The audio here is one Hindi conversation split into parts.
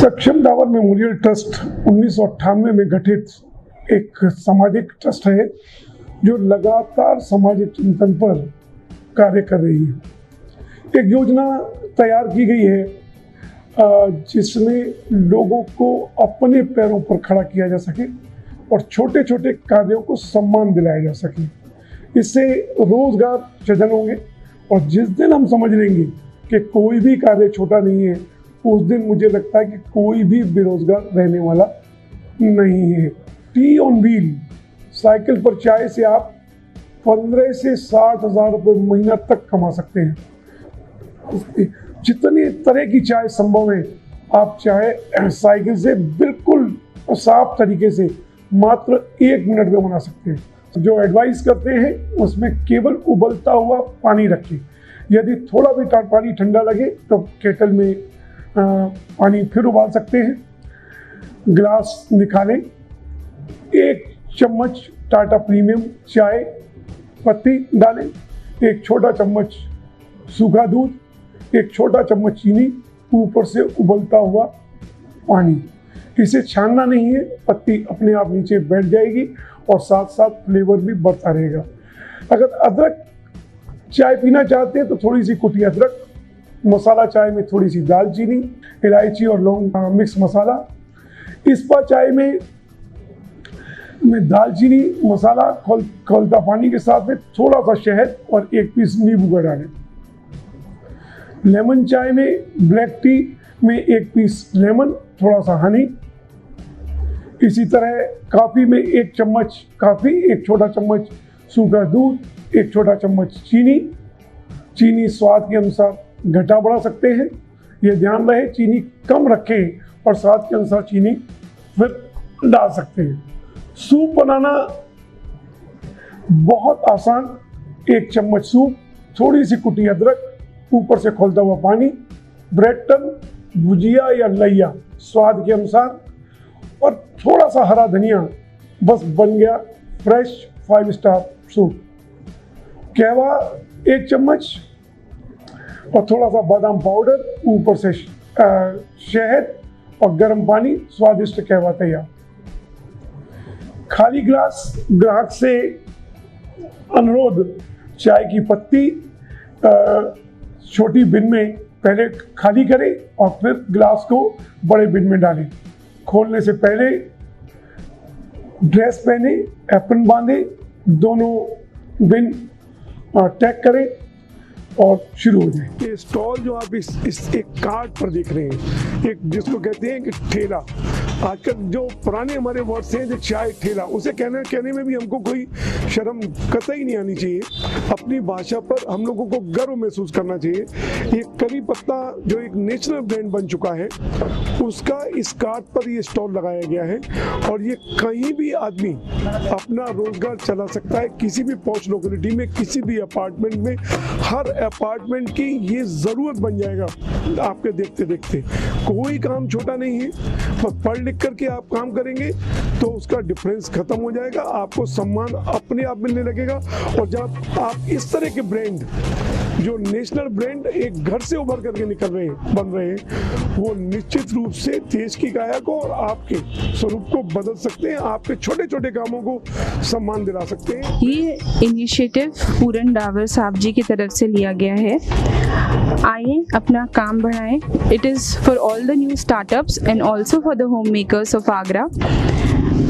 सक्षम डाबर मेमोरियल ट्रस्ट 1998 में गठित एक सामाजिक ट्रस्ट है जो लगातार सामाजिक चिंतन पर कार्य कर रही है। एक योजना तैयार की गई है जिसमें लोगों को अपने पैरों पर खड़ा किया जा सके और छोटे छोटे कार्यों को सम्मान दिलाया जा सके। इससे रोजगार सृजन होंगे और जिस दिन हम समझ लेंगे कि कोई भी कार्य छोटा नहीं है, उस दिन मुझे लगता है कि कोई भी बेरोजगार रहने वाला नहीं है। टी ऑन व्हील साइकिल पर चाय से आप 15 से 60 हज़ार रुपये महीना तक कमा सकते हैं। जितनी तरह की चाय संभव है आप चाय साइकिल से बिल्कुल साफ तरीके से मात्र 1 मिनट में बना सकते हैं। जो एडवाइस करते हैं उसमें केवल उबलता हुआ पानी रखें। यदि थोड़ा भी पानी ठंडा लगे तो केटल में पानी फिर उबाल सकते हैं। ग्लास निकालें, 1 चम्मच टाटा प्रीमियम चाय पत्ती डालें, 1 छोटा चम्मच सूखा दूध, 1 छोटा चम्मच चीनी, ऊपर से उबलता हुआ पानी। इसे छानना नहीं है, पत्ती अपने आप नीचे बैठ जाएगी और साथ साथ फ्लेवर भी बढ़ता रहेगा। अगर अदरक चाय पीना चाहते हैं तो थोड़ी सी कुटी अदरक, मसाला चाय में थोड़ी सी दालचीनी, इलायची और लौंग मिक्स मसाला। इस्पा चाय में दालचीनी मसाला खौलता पानी के साथ में थोड़ा सा शहद और 1 पीस नींबू का डालें। लेमन चाय में ब्लैक टी में 1 पीस लेमन, थोड़ा सा हनी। इसी तरह काफ़ी में 1 चम्मच काफ़ी, 1 छोटा चम्मच सूखा दूध, 1 छोटा चम्मच चीनी। चीनी स्वाद के अनुसार घटा बढ़ा सकते हैं, ये ध्यान रहे चीनी कम रखें और स्वाद के अनुसार चीनी फिर डाल सकते हैं। सूप बनाना बहुत आसान, 1 चम्मच सूप, थोड़ी सी कुटी अदरक, ऊपर से खौलता हुआ पानी, ब्रेड टन, भुजिया या लैया स्वाद के अनुसार और थोड़ा सा हरा धनिया, बस बन गया फ्रेश 5 स्टार सूप। कहवा 1 चम्मच और थोड़ा सा बादाम पाउडर, ऊपर से शहद और गर्म पानी, स्वादिष्ट कहवा तैयार। खाली ग्लास ग्राहक से अनुरोध, चाय की पत्ती छोटी बिन में पहले खाली करें और फिर ग्लास को बड़े बिन में डालें। खोलने से पहले ड्रेस पहने, एप्रन बांधे, दोनों बिन टैग करें और शुरू हो जाए। ये स्टॉल जो आप इस एक कार्ड पर देख रहे हैं, एक जिसको कहते हैं कि ठेला, आजकल जो पुराने हमारे वर्ड्स हैं जो चाय ठेला, उसे कहने में भी हमको कोई शर्म कतई नहीं आनी चाहिए। अपनी भाषा पर हम लोगों को गर्व महसूस करना चाहिए। ये करी पत्ता जो एक नेशनल ब्रांड बन चुका है, उसका इस कार्ड पर ये स्टॉल लगाया गया है और ये कहीं भी आदमी अपना रोजगार चला सकता है। किसी भी पॉश लोकेलिटी में, किसी भी अपार्टमेंट में, हर अपार्टमेंट की ये जरूरत बन जाएगा आपके देखते देखते। कोई काम छोटा नहीं है, बस पढ़ लिख करके आप काम करेंगे तो उसका डिफरेंस खत्म हो जाएगा, आपको सम्मान अपने आप मिलने लगेगा। और जब आप इस तरह के ब्रांड, जो नेशनल ब्रांड एक घर से उभर करके बन रहे हैं, वो निश्चित रूप से देश की काया को और आपके स्वरूप को बदल सकते हैं, आपके छोटे छोटे कामों को सम्मान दिला सकते हैं। ये इनिशिएटिव पूरन डावर साहब जी की तरफ से लिया गया है। आइए अपना काम बढ़ाएं। It is for all the new startups and also for the home makers of Agra.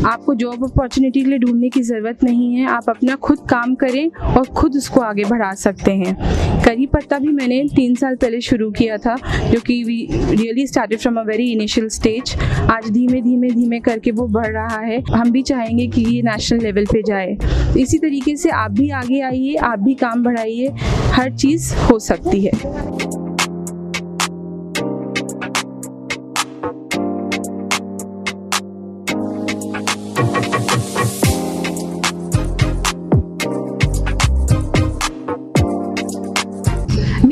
आपको जॉब अपॉर्चुनिटी के लिए ढूंढने की ज़रूरत नहीं है, आप अपना खुद काम करें और खुद उसको आगे बढ़ा सकते हैं। करी पत्ता भी मैंने 3 साल पहले शुरू किया था, जो कि we really started from a very initial stage. आज धीमे धीमे करके वो बढ़ रहा है। हम भी चाहेंगे कि ये नेशनल लेवल पे जाए। इसी तरीके से आप भी आगे आइए, आप भी काम बढ़ाइए, हर चीज़ हो सकती है।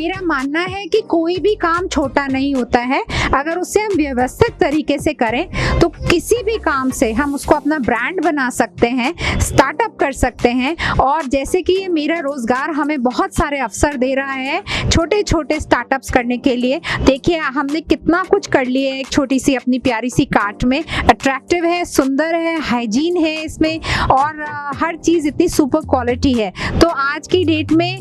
मेरा मानना है कि कोई भी काम छोटा नहीं होता है। अगर उसे हम व्यवस्थित तरीके से करें तो किसी भी काम से हम उसको अपना ब्रांड बना सकते हैं, स्टार्टअप कर सकते हैं। और जैसे कि ये मेरा रोजगार हमें बहुत सारे अवसर दे रहा है छोटे छोटे स्टार्टअप्स करने के लिए। देखिए हमने कितना कुछ कर लिया है एक छोटी सी अपनी प्यारी सी कार्ट में। अट्रैक्टिव है, सुंदर है, हाइजीन है इसमें, और हर चीज़ इतनी सुपर क्वालिटी है। तो आज की डेट में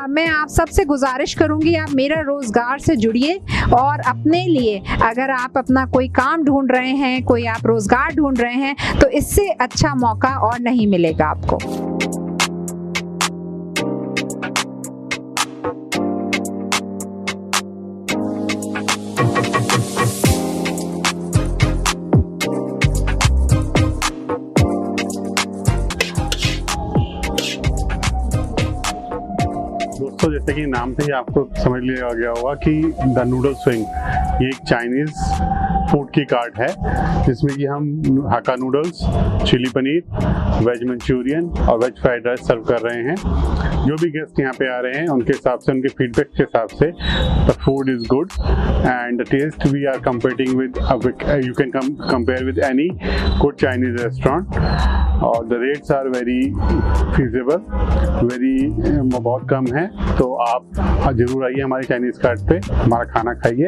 मैं आप सबसे गुजारिश करूंगी आप मेरा रोजगार से जुड़िए, और अपने लिए अगर आप अपना कोई काम ढूंढ रहे हैं, कोई आप रोजगार ढूंढ रहे हैं, तो इससे अच्छा मौका और नहीं मिलेगा आपको। दोस्तों, जैसे कि नाम से ही आपको समझ लिया गया होगा कि द नूडल स्विंग ये एक चाइनीज फूड की कार्ट है, जिसमें कि हम Hakka noodles, chilli paneer, veg Manchurian और वेज फ्राइड राइस सर्व कर रहे हैं। जो भी गेस्ट यहाँ पे आ रहे हैं उनके हिसाब से, उनके फीडबैक के हिसाब से the food is good and the taste we are comparing with, you can compare with any good Chinese restaurant. और the rates are very feasible, बहुत कम है। तो आप जरूर आइए हमारे चाइनीज कार्ट पे, हमारा खाना खाइए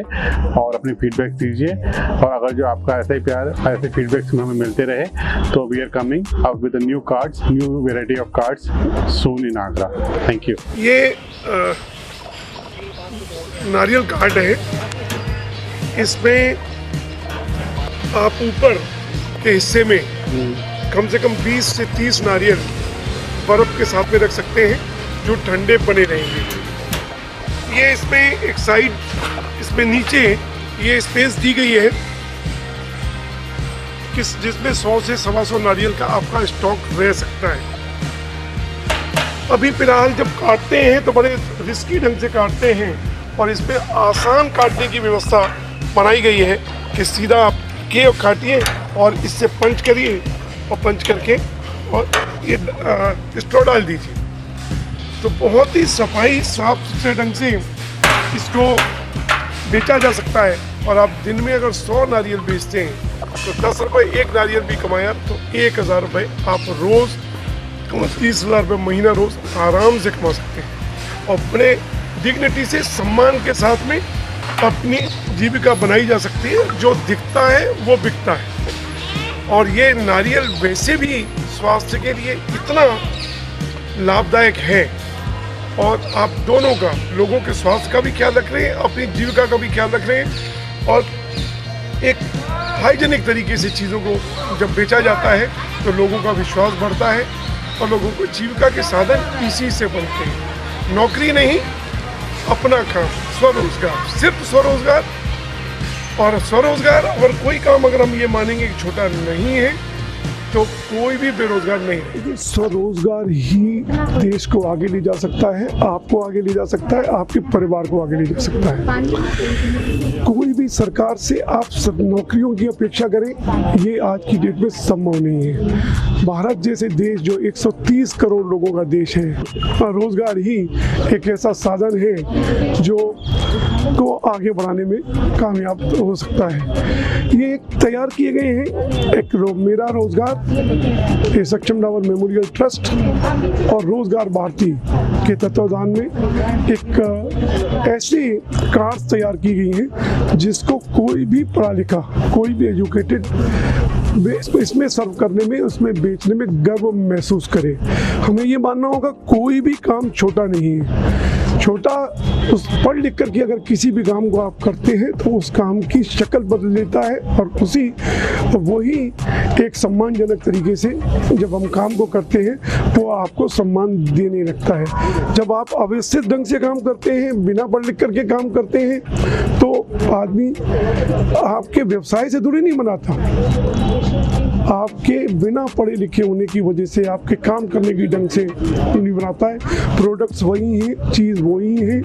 और अपने फीडबैक दीजिए। और अगर जो आपका ऐसा ही प्यार, ऐसे फीडबैक्स हमें मिलते रहे, तो we are coming up with new cards, new variety of cards soon in Agra. Thank you. ये नारियल कार्ड है। इसमें आप ऊपर के हिस्से में कम से कम 20 से 30 नारियल बर्फ के साथ में रख सकते हैं, जो ठंडे बने रहेंगे। ये इसमें एक साइड, इसमें नीचे ये स्पेस दी गई है जिसमें 100 से 125 नारियल का आपका स्टॉक रह सकता है। अभी फिलहाल जब काटते हैं तो बड़े रिस्की ढंग से काटते हैं, और इस पे आसान काटने की व्यवस्था बनाई गई है कि सीधा आप के काटिए और इससे पंच करिए, और पंच करके और ये स्ट्रॉ डाल दीजिए। तो बहुत ही सफाई साफ सुथरे ढंग से इसको बेचा जा सकता है। और आप दिन में अगर 100 नारियल बेचते हैं तो 10 रुपये एक नारियल भी कमाया तो 1000 रुपये आप रोज़, 30,000 रुपये महीना रोज़ आराम से कमा सकते हैं, और बड़े डिग्निटी से, सम्मान के साथ में अपनी जीविका बनाई जा सकती है। जो दिखता है वो बिकता है। और ये नारियल वैसे भी स्वास्थ्य के लिए इतना लाभदायक है, और आप दोनों का, लोगों के स्वास्थ्य का भी ख्याल रख रहे हैं, अपनी जीविका का भी ख्याल रख रहे हैं, और एक हाइजेनिक तरीके से चीज़ों को जब बेचा जाता है तो लोगों का विश्वास बढ़ता है, और लोगों को जीविका के साधन इसी से बनते हैं। नौकरी नहीं, अपना काम, स्वरोजगार, सिर्फ स्वरोजगार। और स्वरोजगार और कोई काम अगर हम ये मानेंगे कि छोटा नहीं है, तो कोई भी बेरोजगार नहीं है। स्वरोजगार ही देश को आगे ले जा सकता है, आपको आगे ले जा सकता है, आपके परिवार को आगे ले जा सकता है। कोई भी सरकार से आप सब नौकरियों की अपेक्षा करें, ये आज की डेट में संभव नहीं है। भारत जैसे देश जो 130 करोड़ लोगों का देश है, रोजगार ही एक ऐसा साधन है जो को आगे बढ़ाने में कामयाब हो सकता है। ये तैयार किए गए हैं, एक मेरा रोजगार, सक्षम डावर मेमोरियल ट्रस्ट और रोजगार भारती के तत्वाधान में एक ऐसी कार्ड्स तैयार की गई हैं जिसको कोई भी पढ़ा लिखा, कोई भी एजुकेटेड इसमें सर्व करने में, उसमें बेचने में गर्व महसूस करे। हमें ये मानना होगा कोई भी काम छोटा नहीं है। छोटा उस पढ़ लिख करके अगर किसी भी काम को आप करते हैं तो उस काम की शक्ल बदल देता है, और उसी वही एक सम्मानजनक तरीके से जब हम काम को करते हैं वो आपको सम्मान देने लगता है। जब आप अव्यवस्थित ढंग से काम करते हैं, बिना पढ़ लिख करके काम करते हैं, तो आदमी आपके व्यवसाय से दूरी नहीं बनाता। आपके बिना पढ़े लिखे होने की वजह से आपके काम करने की ढंग से नहीं बनाता है। प्रोडक्ट्स वही हैं, चीज़ वही है,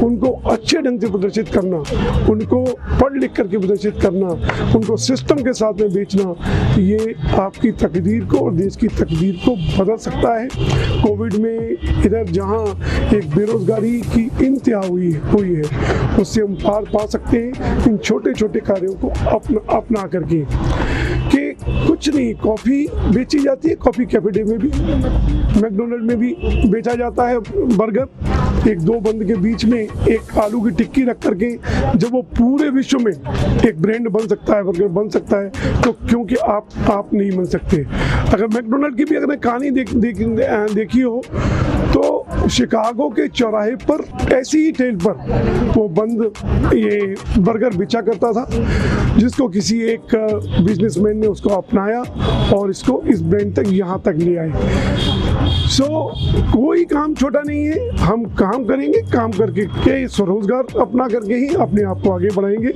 उनको अच्छे ढंग से प्रदर्शित करना, उनको पढ़ लिख करके प्रदर्शित करना, उनको सिस्टम के साथ में बेचना, ये आपकी तकदीर को और देश की तकदीर को बदल सकता है। कोविड में इधर जहाँ एक बेरोजगारी की इंतहा हुई है उससे हम पार पा सकते हैं इन छोटे छोटे कार्यों को अपना करके। कि कुछ नहीं, कॉफ़ी बेची जाती है, कॉफ़ी कैफे में भी, मैकडोनल्ड में भी बेचा जाता है बर्गर, एक दो बंद के बीच में एक आलू की टिक्की रख करके जब वो पूरे विश्व में एक ब्रांड बन सकता है, बर्गर बन सकता है, तो क्योंकि आप नहीं बन सकते। अगर मैकडोनल्ड की भी अगर कहानी देखी हो तो शिकागो के चौराहे पर ऐसी ही ठेल पर वो बंद ये बर्गर बेचा करता था, जिसको किसी एक बिजनेसमैन ने उसको अपनाया और इसको इस ब्रांड तक यहाँ तक ले आए। कोई काम छोटा नहीं है, हम काम करेंगे, काम करके स्वरोजगार अपना करके ही अपने आप को आगे बढ़ाएंगे।